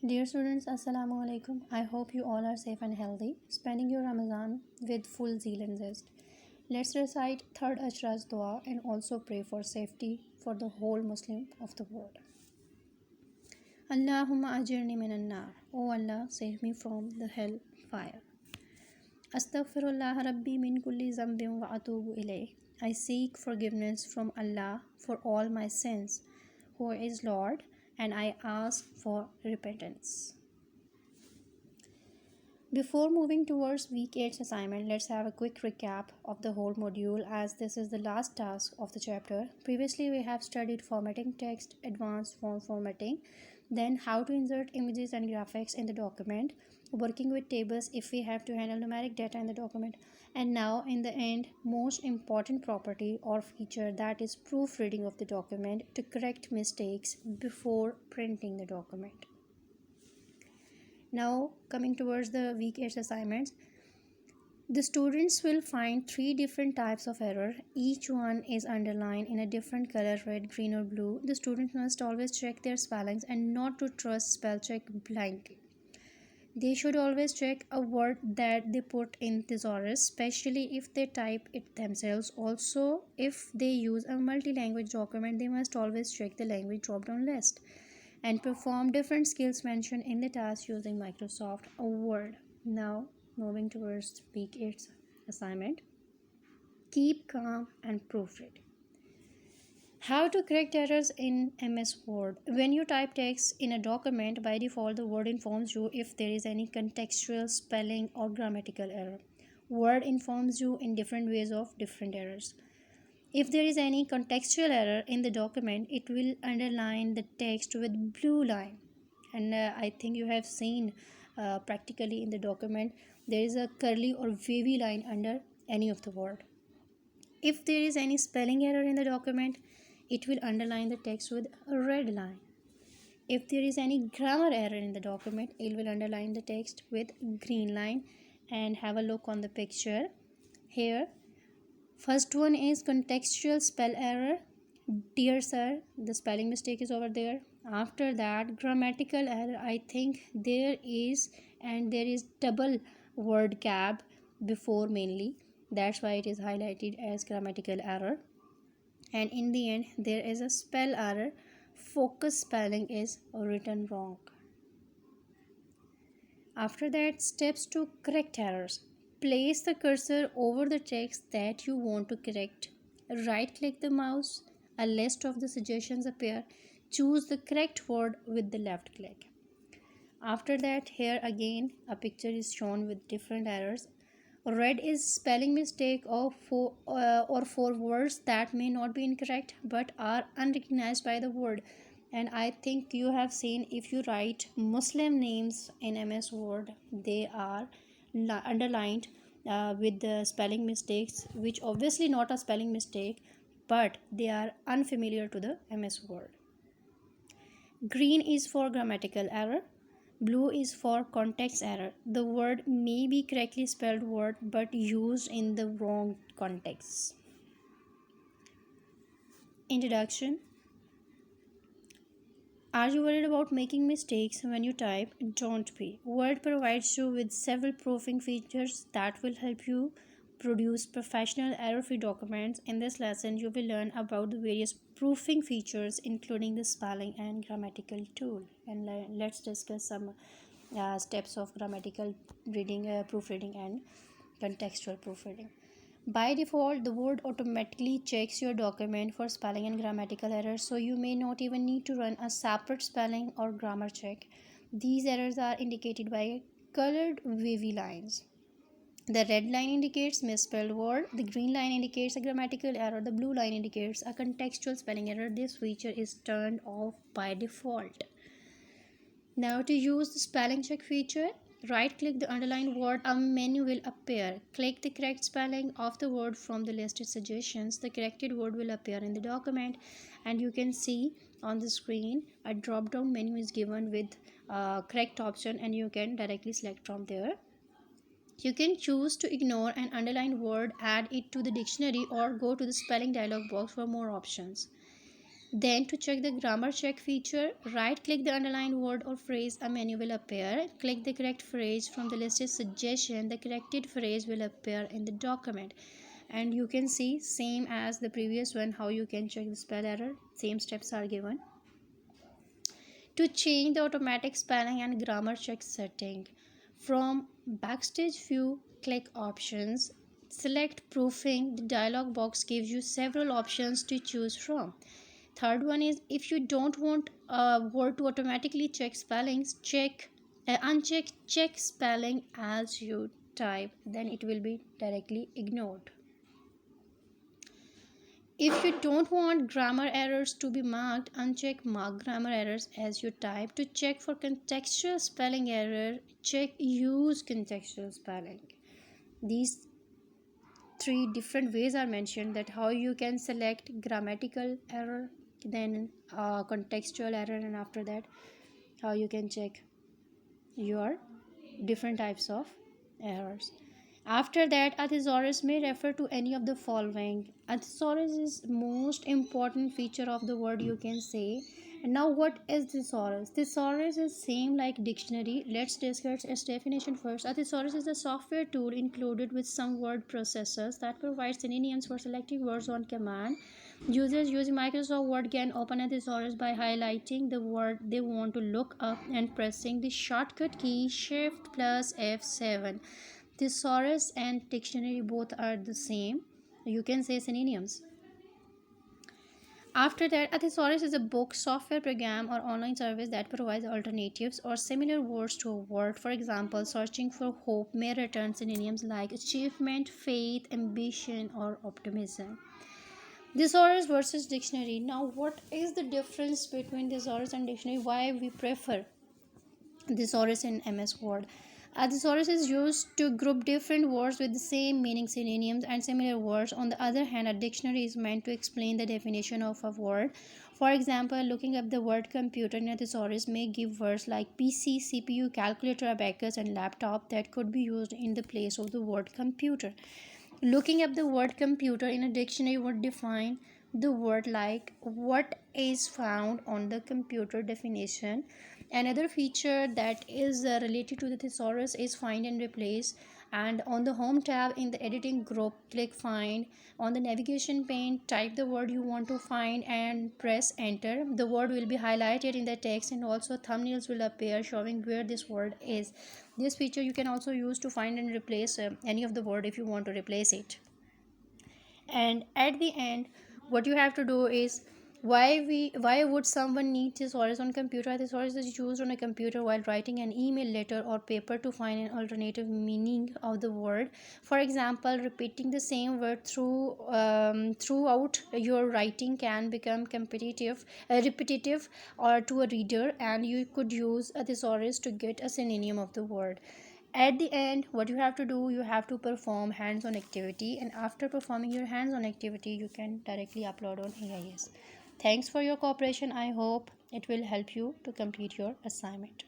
Dear students, Assalamu alaikum. I hope you all are safe and healthy, spending your Ramadan with full zeal and zest. Let's recite third Ashraf's dua and also pray for safety for the whole Muslim of the world. Allahumma ajirni minan nar. O Allah, save me from the hell fire. Astaghfirullah Rabbi min kulli zambin wa atubu ilayh. I seek forgiveness from Allah for all my sins, who is Lord, and I ask for repentance. Before moving towards week 8's assignment, let's have a quick recap of the whole module as this is the last task of the chapter. Previously, we have studied formatting text, advanced form formatting, then how to insert images and graphics in the document, working with tables if we have to handle numeric data in the document, and now in the end, most important property or feature, that is proofreading of the document to correct mistakes before printing the document. Now coming towards the week 8 assignments, the students will find three different types of error. Each one is underlined in a different color, red, green or blue. The students must always check their spellings and not to trust spell check blindly. They should always check a word that they put in thesaurus, especially if they type it themselves. Also, if they use a multi-language document, they must always check the language drop-down list and perform different skills mentioned in the task using Microsoft Word. Now, moving towards week 8's assignment. Keep calm and proofread. How to correct errors in MS Word. When you type text in a document, by default, the Word informs you if there is any contextual, spelling, or grammatical error. Word informs you in different ways of different errors. If there is any contextual error in the document, it will underline the text with blue line. And I think you have seen practically in the document, there is a curly or wavy line under any of the word. If there is any spelling error in the document, it will underline the text with a red line. If there is any grammar error in the document, it will underline the text with green line. And have a look on the picture here. First one is contextual spell error. Dear sir, the spelling mistake is over there. After that, grammatical error, I think there is double word gap before mainly. That's why it is highlighted as grammatical error. And in the end, there is a spell error. Focus spelling is written wrong. After that, steps to correct errors. Place the cursor over the text that you want to correct. Right-click the mouse. A list of the suggestions appear. Choose the correct word with the left click. After that, here again a picture is shown with different errors. Red is spelling mistake or for words that may not be incorrect but are unrecognized by the word. And I think you have seen, if you write Muslim names in MS Word, they are underlined with the spelling mistakes, which obviously not a spelling mistake, but they are unfamiliar to the MS Word. Green is for grammatical error. Blue is for context error. The word may be correctly spelled word but used in the wrong context. Introduction. Are you worried about making mistakes when you type? Don't be. Word provides you with several proofing features that will help you produce professional error-free documents. In this lesson, you will learn about the various proofing features, including the spelling and grammatical tool. And let's discuss some steps of grammatical reading, proofreading, and contextual proofreading. By default, the Word automatically checks your document for spelling and grammatical errors, so you may not even need to run a separate spelling or grammar check. These errors are indicated by colored wavy lines. The red line indicates misspelled word, the green line indicates a grammatical error, the blue line indicates a contextual spelling error. This feature is turned off by default. Now to use the spelling check feature, right-click the underlined word, a menu will appear. Click the correct spelling of the word from the listed suggestions. The corrected word will appear in the document, and you can see on the screen a drop-down menu is given with correct option, and you can directly select from there. You can choose to ignore an underlined word, add it to the dictionary, or go to the spelling dialog box for more options. Then to check the grammar check feature, right click the underlined word or phrase, a menu will appear. Click the correct phrase from the listed suggestion. The corrected phrase will appear in the document. And you can see same as the previous one how you can check the spell error. Same steps are given. To change the automatic spelling and grammar check setting, from backstage view, click options, select proofing. The dialog box gives you several options to choose from. Third one is, if you don't want a word to automatically check spellings, uncheck check spelling as you type, then it will be directly ignored. If you don't want grammar errors to be marked, uncheck mark grammar errors as you type. To check for contextual spelling error, check use contextual spelling. These three different ways are mentioned, that how you can select grammatical error, then contextual error, and after that how you can check your different types of errors. After that, a thesaurus may refer to any of the following. A thesaurus is most important feature of the word, you can say. And now what is thesaurus? Thesaurus is same like dictionary. Let's discuss its definition first. A thesaurus is a software tool included with some word processors that provides synonyms for selecting words on command. Users using Microsoft Word can open a thesaurus by highlighting the word they want to look up and pressing the shortcut key Shift plus F7. Thesaurus and dictionary both are the same. You can say synonyms. After that, a thesaurus is a book, software program, or online service that provides alternatives or similar words to a word. For example, searching for hope may return synonyms like achievement, faith, ambition, or optimism. Thesaurus versus dictionary. Now, what is the difference between thesaurus and dictionary? Why we prefer thesaurus in MS Word? A thesaurus is used to group different words with the same meaning, synonyms, and similar words. On the other hand, a dictionary is meant to explain the definition of a word. For example, looking up the word computer in a thesaurus may give words like PC, CPU, calculator, abacus, and laptop that could be used in the place of the word computer. Looking up the word computer in a dictionary would define the word like what is found on the computer definition. Another feature that is related to the thesaurus is find and replace. And on the home tab in the editing group, click find. On the navigation pane, type the word you want to find and press enter. The word will be highlighted in the text, and also thumbnails will appear showing where this word is. This feature you can also use to find and replace any of the word if you want to replace it. And at the end, what you have to do is, why would someone need thesaurus on computer? Thesaurus is used on a computer while writing an email, letter, or paper to find an alternative meaning of the word. For example, repeating the same word throughout your writing can become repetitive or to a reader, and you could use a thesaurus to get a synonym of the word. At the end, what you have to do, you have to perform hands-on activity, and after performing your hands-on activity, you can directly upload on AIS. Thanks for your cooperation. I hope it will help you to complete your assignment.